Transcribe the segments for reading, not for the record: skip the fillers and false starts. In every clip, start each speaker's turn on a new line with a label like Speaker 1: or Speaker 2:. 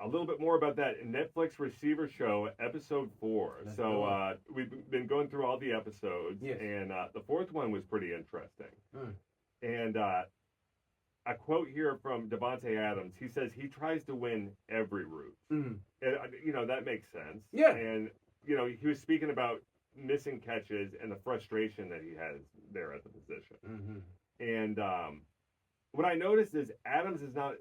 Speaker 1: a little bit more about that Netflix receiver show, episode 4.
Speaker 2: Let's
Speaker 1: So
Speaker 2: do it.
Speaker 1: we've been going through all the episodes,
Speaker 2: Yes.
Speaker 1: and the fourth one was pretty interesting.
Speaker 2: Mm.
Speaker 1: And a quote here from Devontae Adams. He says he tries to win every route.
Speaker 2: Mm.
Speaker 1: And, that makes sense.
Speaker 2: Yeah.
Speaker 1: And, he was speaking about missing catches and the frustration that he has there at the position.
Speaker 2: Mm-hmm.
Speaker 1: And what I noticed is Adams is not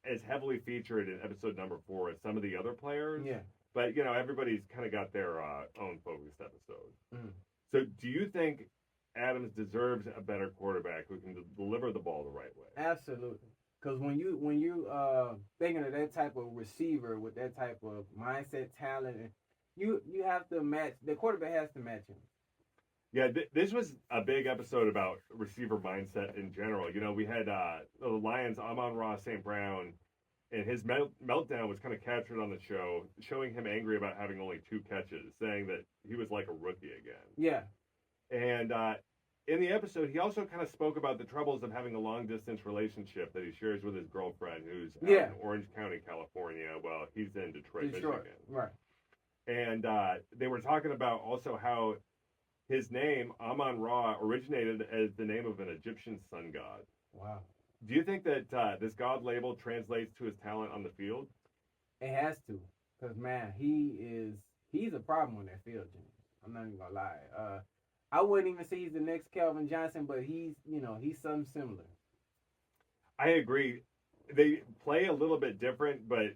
Speaker 1: as heavily featured in episode number 4 as some of the other players.
Speaker 2: Yeah.
Speaker 1: But, everybody's kind of got their own focused episode.
Speaker 2: Mm.
Speaker 1: So do you think Adams deserves a better quarterback who can deliver the ball the right way?
Speaker 2: Absolutely. Because when you thinking of that type of receiver with that type of mindset, talent, you have to match, the quarterback has to match him.
Speaker 1: Yeah, this was a big episode about receiver mindset in general. We had the Lions, Amon-Ra St. Brown, and his meltdown was kind of captured on the show, showing him angry about having only 2 catches, saying that he was like a rookie again.
Speaker 2: Yeah.
Speaker 1: And in the episode, he also kind of spoke about the troubles of having a long-distance relationship that he shares with his girlfriend, who's out in Orange County, California, while he's in Detroit, Michigan.
Speaker 2: Right.
Speaker 1: And they were talking about also how his name, Amon-Ra, originated as the name of an Egyptian sun god.
Speaker 2: Wow.
Speaker 1: Do you think that this god label translates to his talent on the field?
Speaker 2: It has to. Because, man, he's a problem on that field, Jimmy. I'm not even going to lie. I wouldn't even say he's the next Calvin Johnson, but he's something similar.
Speaker 1: I agree. They play a little bit different, but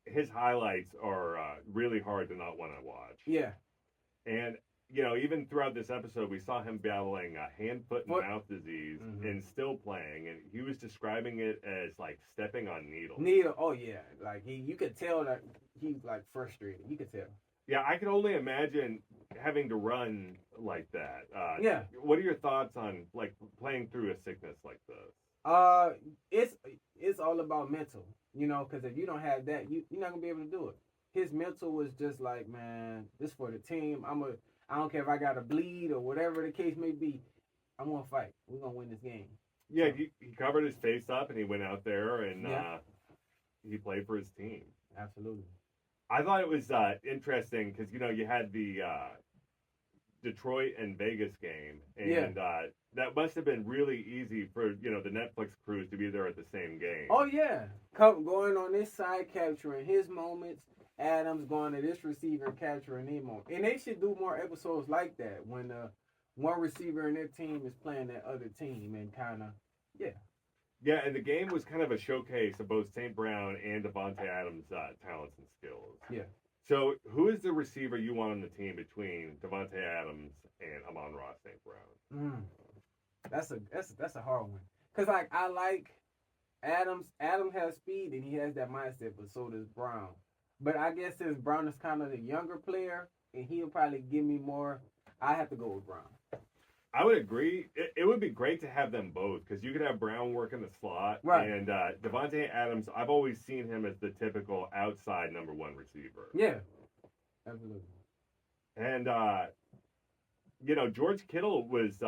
Speaker 1: his highlights are really hard to not want to watch.
Speaker 2: Yeah.
Speaker 1: And, even throughout this episode, we saw him battling hand, foot, and mouth disease and still playing. And he was describing it as, like, stepping on needles.
Speaker 2: Oh, yeah. Like, you could tell that he's, like, frustrated. You could tell. Yeah,
Speaker 1: I can only imagine having to run like that.
Speaker 2: Yeah.
Speaker 1: What are your thoughts on, like, playing through a sickness like this?
Speaker 2: It's all about mental, because if you don't have that, you're not gonna be able to do it. His mental was just like, man, this for the team. I don't care if I gotta bleed or whatever the case may be. I'm gonna fight. We're gonna win this game.
Speaker 1: Yeah, he covered his face up and he went out there and he played for his team.
Speaker 2: Absolutely.
Speaker 1: I thought it was interesting because you had the Detroit and Vegas game, and that must have been really easy for the Netflix crews to be there at the same game.
Speaker 2: Oh yeah, going on this side, capturing his moments. Adams going to this receiver, capturing his moment, and they should do more episodes like that when one receiver in their team is playing that other team and kind of
Speaker 1: Yeah, and the game was kind of a showcase of both St. Brown and Devontae Adams' talents and skills.
Speaker 2: Yeah.
Speaker 1: So, who is the receiver you want on the team between Devontae Adams and Amon-Ra St. Brown?
Speaker 2: That's a hard one. Cause I like Adams. Adams has speed and he has that mindset, but so does Brown. But I guess since Brown is kind of the younger player, and he'll probably give me more, I have to go with Brown.
Speaker 1: I would agree. It would be great to have them both because you could have Brown work in the slot.
Speaker 2: Right.
Speaker 1: And Devontae Adams, I've always seen him as the typical outside number 1 receiver.
Speaker 2: Yeah, absolutely.
Speaker 1: And, George Kittle was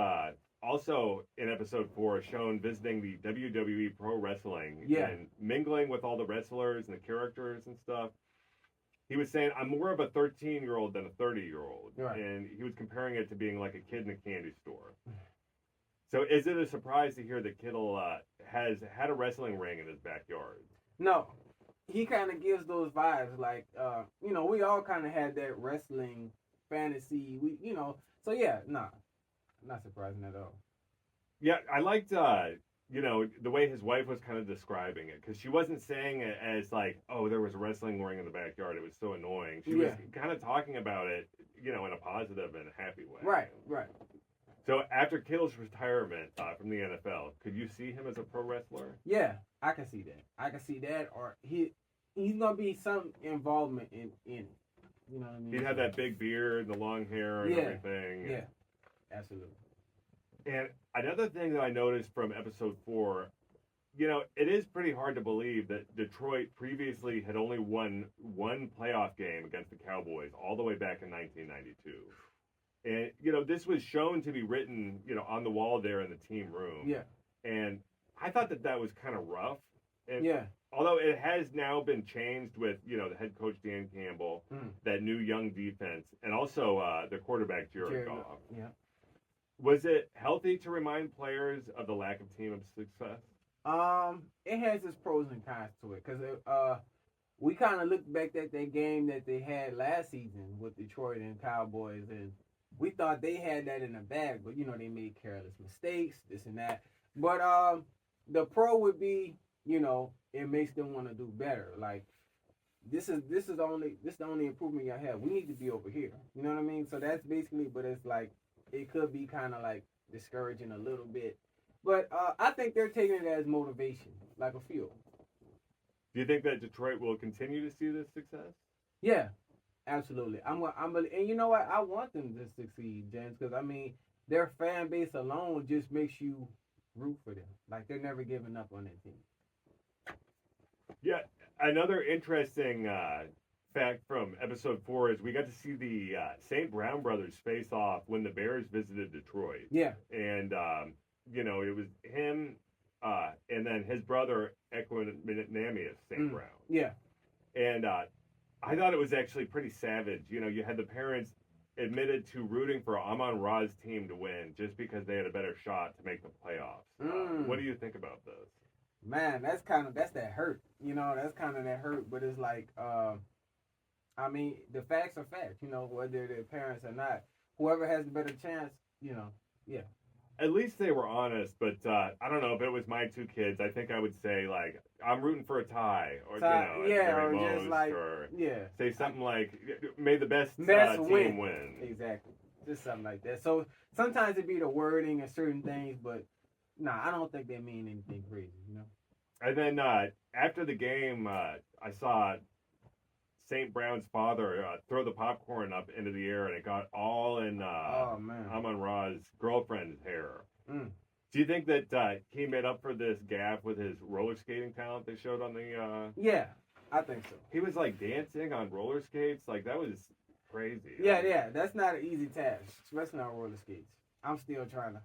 Speaker 1: also in episode 4 shown visiting the WWE Pro Wrestling and mingling with all the wrestlers and the characters and stuff. He was saying, I'm more of a 13-year-old than a 30-year-old.
Speaker 2: Right.
Speaker 1: And he was comparing it to being like a kid in a candy store. So is it a surprise to hear that Kittle has had a wrestling ring in his backyard?
Speaker 2: No. He kind of gives those vibes. Like, we all kind of had that wrestling fantasy. So yeah, not surprising at all.
Speaker 1: Yeah, I liked the way his wife was kind of describing it, because she wasn't saying it as like, oh, there was a wrestling ring in the backyard. It was so annoying. She was kind of talking about it, in a positive and happy way.
Speaker 2: Right.
Speaker 1: So after Kittle's retirement from the NFL, could you see him as a pro wrestler?
Speaker 2: Yeah, I can see that. Or he's gonna be some involvement in it. You know what I mean?
Speaker 1: He'd have that big beard and the long hair and everything.
Speaker 2: Yeah, absolutely.
Speaker 1: And another thing that I noticed from episode 4, it is pretty hard to believe that Detroit previously had only won one playoff game against the Cowboys all the way back in 1992. And, this was shown to be written, on the wall there in the team room.
Speaker 2: Yeah.
Speaker 1: And I thought that was kind of rough. And
Speaker 2: Yeah.
Speaker 1: although it has now been changed with, the head coach Dan Campbell, that new young defense, and also the quarterback Jared Goff.
Speaker 2: Yeah.
Speaker 1: Was it healthy to remind players of the lack of team success?
Speaker 2: It has its pros and cons to it because we kind of looked back at that game that they had last season with Detroit and Cowboys, and we thought they had that in the bag, but they made careless mistakes, this and that. But the pro would be, it makes them want to do better. Like this is the only improvement y'all have. We need to be over here. You know what I mean? So that's basically, but it's like it could be kind of like discouraging a little bit. But I think they're taking it as motivation, like a fuel.
Speaker 1: Do you think that Detroit will continue to see this success?
Speaker 2: Yeah, absolutely. And you know what? I want them to succeed, James, because I mean, their fan base alone just makes you root for them. Like they're never giving up on that team.
Speaker 1: Yeah, another interesting fact from episode 4 is we got to see the St. Brown brothers face off when the Bears visited Detroit.
Speaker 2: Yeah.
Speaker 1: And it was him and then his brother Equanimeous St. Brown.
Speaker 2: Yeah.
Speaker 1: And I thought it was actually pretty savage. You had the parents admitted to rooting for Amon-Ra's team to win just because they had a better shot to make the playoffs. What do you think about this?
Speaker 2: Man, that's that hurt. That's kind of that hurt. But it's like, I mean, the facts are facts. Whether their parents or not, whoever has the better chance, yeah.
Speaker 1: At least they were honest, but I don't know if it was my two kids. I think I would say like I'm rooting for a tie, or
Speaker 2: or just like
Speaker 1: say something like "May the best team win."
Speaker 2: Exactly, just something like that. So sometimes it be the wording and certain things, but I don't think they mean anything crazy,
Speaker 1: And then after the game, I saw St. Brown's father throw the popcorn up into the air, and it got all in Amon-Ra's girlfriend's hair. Do you think that he made up for this gap with his roller skating talent they showed on the...
Speaker 2: Yeah, I think so.
Speaker 1: He was like dancing on roller skates. Like that was crazy.
Speaker 2: Yeah, that's not an easy task, especially on roller skates. I'm still trying to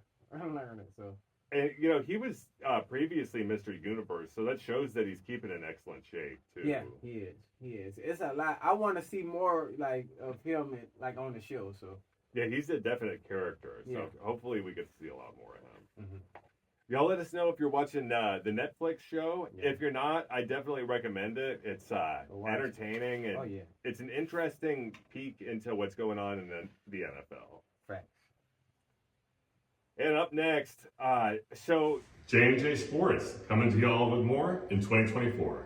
Speaker 2: learn it, so...
Speaker 1: And, he was previously Mr. Universe, so that shows that he's keeping in excellent shape, too.
Speaker 2: Yeah, he is. It's a lot. I want to see more, like, of him, like, on the show, so.
Speaker 1: Yeah, he's a definite character, so
Speaker 2: yeah.
Speaker 1: Hopefully we get to see a lot more of him.
Speaker 2: Mm-hmm.
Speaker 1: Y'all let us know if you're watching the Netflix show. Yeah. If you're not, I definitely recommend it. It's entertaining, and it's an interesting peek into what's going on in the NFL.
Speaker 2: Right.
Speaker 1: And up next,
Speaker 3: J&J Sports, coming to y'all with more in 2024.